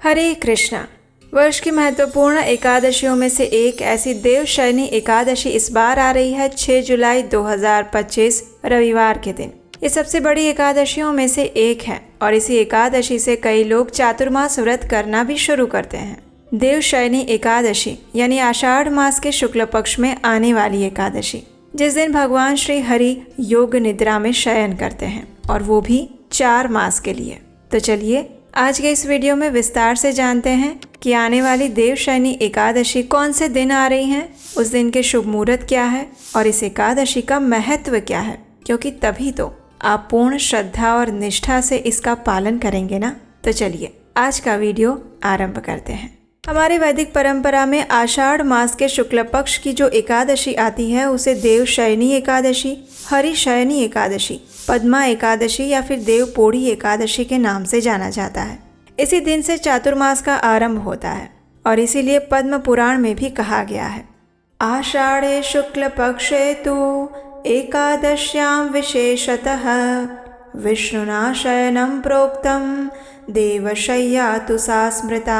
हरे कृष्णा। वर्ष की महत्वपूर्ण एकादशियों में से एक ऐसी देवशयनी एकादशी इस बार आ रही है 6 जुलाई 2025 रविवार के दिन। ये सबसे बड़ी एकादशियों में से एक है और इसी एकादशी से कई लोग चातुर्मास व्रत करना भी शुरू करते हैं। देवशयनी एकादशी यानी आषाढ़ मास के शुक्ल पक्ष में आने वाली एकादशी, जिस दिन भगवान श्री हरि योग निद्रा में शयन करते हैं और वो भी 4 मास के लिए। तो चलिए आज के इस वीडियो में विस्तार से जानते हैं कि आने वाली देवशयनी एकादशी कौन से दिन आ रही हैं, उस दिन के शुभ मुहूर्त क्या है और इस एकादशी का महत्व क्या है, क्योंकि तभी तो आप पूर्ण श्रद्धा और निष्ठा से इसका पालन करेंगे ना। तो चलिए आज का वीडियो आरंभ करते हैं। हमारे वैदिक परंपरा में आषाढ़ मास के शुक्ल पक्ष की जो एकादशी आती है उसे देवशयनी एकादशी, हरिशयनी एकादशी, पद्मा एकादशी या फिर देवपोढ़ी एकादशी के नाम से जाना जाता है। इसी दिन से चातुर्मास का आरंभ होता है और इसीलिए पद्म पुराण में भी कहा गया है, आषाढ़े शुक्ल पक्षे तु एकादश्याम विशेषतः विष्णुना शयनम प्रोक्तम देवशय्या तु सा स्मृता।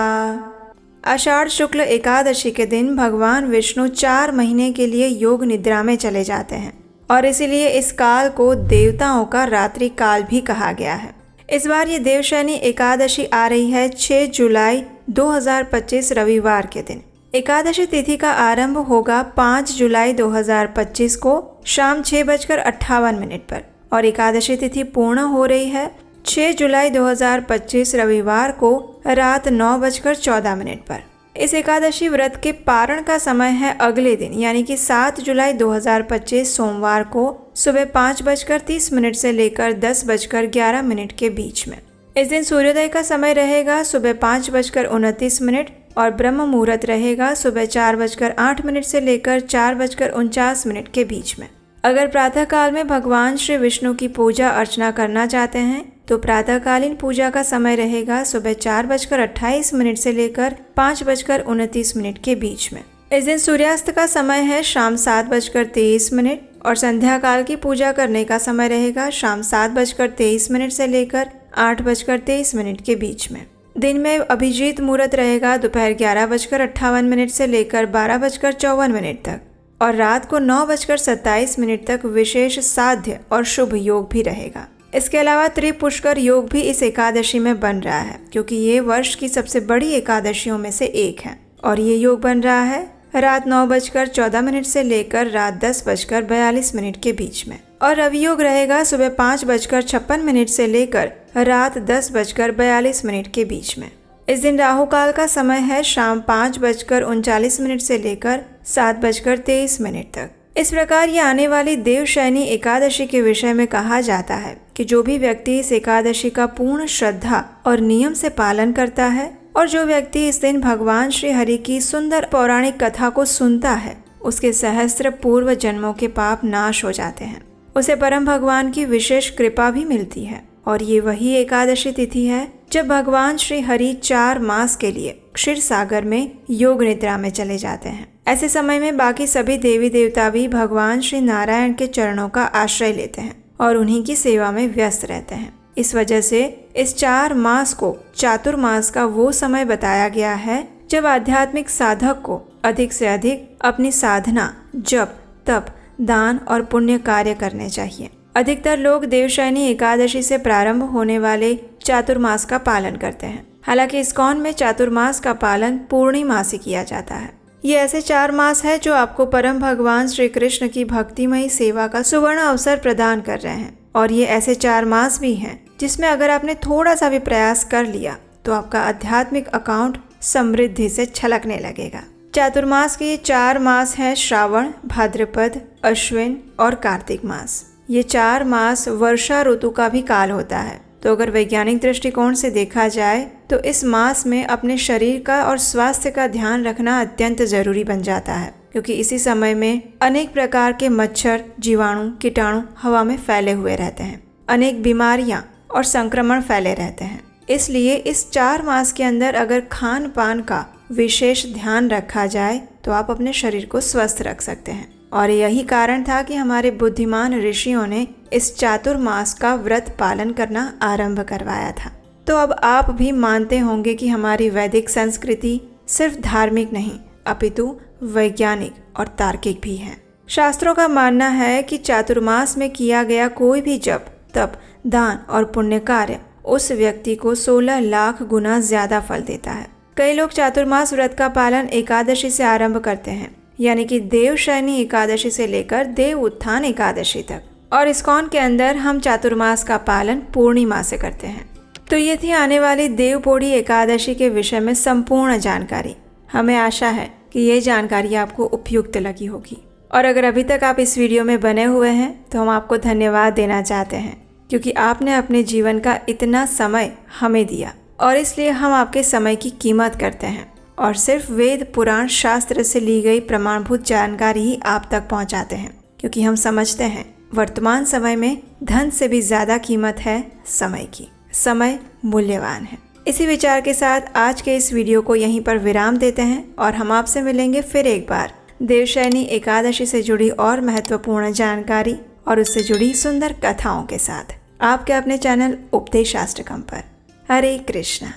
आषाढ़ शुक्ल एकादशी के दिन भगवान विष्णु 4 महीने के लिए योग निद्रा में चले जाते हैं और इसीलिए इस काल को देवताओं का रात्रि काल भी कहा गया है। इस बार ये देवशयनी एकादशी आ रही है 6 जुलाई 2025 रविवार के दिन। एकादशी तिथि का आरंभ होगा 5 जुलाई 2025 को शाम 6:58 पर और एकादशी तिथि पूर्ण हो रही है 6 जुलाई 2025 रविवार को रात 9:14 पर। इस एकादशी व्रत के पारण का समय है अगले दिन यानी कि 7 जुलाई 2025 सोमवार को सुबह 5:30 से लेकर 10:11 के बीच में। इस दिन सूर्योदय का समय रहेगा सुबह 5:29 और ब्रह्म मुहूर्त रहेगा सुबह 4:08 से लेकर 4:49 के बीच में। अगर प्रातः काल में भगवान श्री विष्णु की पूजा अर्चना करना चाहते हैं तो प्रातःकालीन पूजा का समय रहेगा सुबह 4:28 से लेकर 5:29 के बीच में। इस दिन सूर्यास्त का समय है शाम 7:23 और संध्या काल की पूजा करने का समय रहेगा शाम 7:23 से लेकर 8:23 के बीच में। दिन में अभिजीत मुहूर्त रहेगा दोपहर 11:58 से लेकर 12:54 तक और रात को 9:27 तक विशेष साध्य और शुभ योग भी रहेगा। इसके अलावा त्रिपुष्कर योग भी इस एकादशी में बन रहा है, क्योंकि ये वर्ष की सबसे बड़ी एकादशियों में से एक है और ये योग बन रहा है रात 9:14 से लेकर रात 10:42 के बीच में। और रवि योग रहेगा सुबह 5:56 से लेकर रात 10:42 के बीच में। इस दिन राहु काल का समय है शाम 5:39 से लेकर 7:23 तक। इस प्रकार ये आने वाली देवशयनी एकादशी के विषय में कहा जाता है कि जो भी व्यक्ति इस एकादशी का पूर्ण श्रद्धा और नियम से पालन करता है और जो व्यक्ति इस दिन भगवान श्री हरि की सुंदर पौराणिक कथा को सुनता है, उसके सहस्त्र पूर्व जन्मों के पाप नाश हो जाते हैं। उसे परम भगवान की विशेष कृपा भी मिलती है और ये वही एकादशी तिथि है जब भगवान श्री हरि 4 मास के लिए क्षीर सागर में योग निद्रा में चले जाते हैं। ऐसे समय में बाकी सभी देवी देवता भी भगवान श्री नारायण के चरणों का आश्रय लेते हैं और उन्हीं की सेवा में व्यस्त रहते हैं। इस वजह से इस 4 मास को चातुर्मास का वो समय बताया गया है जब आध्यात्मिक साधक को अधिक से अधिक अपनी साधना, जप, तप, दान और पुण्य कार्य करने चाहिए। अधिकतर लोग देवशयनी एकादशी से प्रारंभ होने वाले चातुर्मास का पालन करते हैं। हालांकि इस्कॉन में चातुर्मास का पालन पूर्णिमा से किया जाता है। ये ऐसे 4 मास है जो आपको परम भगवान श्री कृष्ण की भक्तिमयी सेवा का सुवर्ण अवसर प्रदान कर रहे हैं और ये ऐसे 4 मास भी हैं जिसमें अगर आपने थोड़ा सा भी प्रयास कर लिया तो आपका आध्यात्मिक अकाउंट समृद्धि से छलकने लगेगा। चातुर्मास के ये 4 मास हैं श्रावण, भाद्रपद, अश्विन और कार्तिक मास। ये 4 मास वर्षा ऋतु का भी काल होता है। तो अगर वैज्ञानिक दृष्टिकोण से देखा जाए तो इस मास में अपने शरीर का और स्वास्थ्य का ध्यान रखना अत्यंत जरूरी बन जाता है, क्योंकि इसी समय में अनेक प्रकार के मच्छर, जीवाणु, कीटाणु हवा में फैले हुए रहते हैं। अनेक बीमारियां और संक्रमण फैले रहते हैं। इसलिए इस 4 मास के अंदर अगर खान पान का विशेष ध्यान रखा जाए तो आप अपने शरीर को स्वस्थ रख सकते हैं। और यही कारण था कि हमारे बुद्धिमान ऋषियों ने इस चातुर्मास का व्रत पालन करना आरंभ करवाया था। तो अब आप भी मानते होंगे कि हमारी वैदिक संस्कृति सिर्फ धार्मिक नहीं अपितु वैज्ञानिक और तार्किक भी है। शास्त्रों का मानना है कि चातुर्मास में किया गया कोई भी जप, तप, दान और पुण्य कार्य उस व्यक्ति को 16 लाख गुना ज्यादा फल देता है। कई लोग चातुर्मास व्रत का पालन एकादशी से आरंभ करते हैं, यानी कि देवशयनी एकादशी से लेकर देव उत्थान एकादशी तक, और इस्कॉन के अंदर हम चातुर्मास का पालन पूर्णिमा से करते हैं। तो ये थी आने वाली देवपोढ़ी एकादशी के विषय में संपूर्ण जानकारी। हमें आशा है कि ये जानकारी आपको उपयुक्त लगी होगी, और अगर अभी तक आप इस वीडियो में बने हुए हैं तो हम आपको धन्यवाद देना चाहते हैं, क्योंकि आपने अपने जीवन का इतना समय हमें दिया, और इसलिए हम आपके समय की कीमत करते हैं और सिर्फ वेद पुराण शास्त्र से ली गई प्रमाणभूत जानकारी ही आप तक पहुंचाते हैं, क्योंकि हम समझते हैं वर्तमान समय में धन से भी ज़्यादा कीमत है समय की। समय मूल्यवान है। इसी विचार के साथ आज के इस वीडियो को यहीं पर विराम देते हैं, और हम आपसे मिलेंगे फिर एक बार देवशयनी एकादशी से जुड़ी और महत्वपूर्ण जानकारी और उससे जुड़ी सुंदर कथाओं के साथ आपके अपने चैनल उपदेशाष्टकम पर। हरे कृष्णा।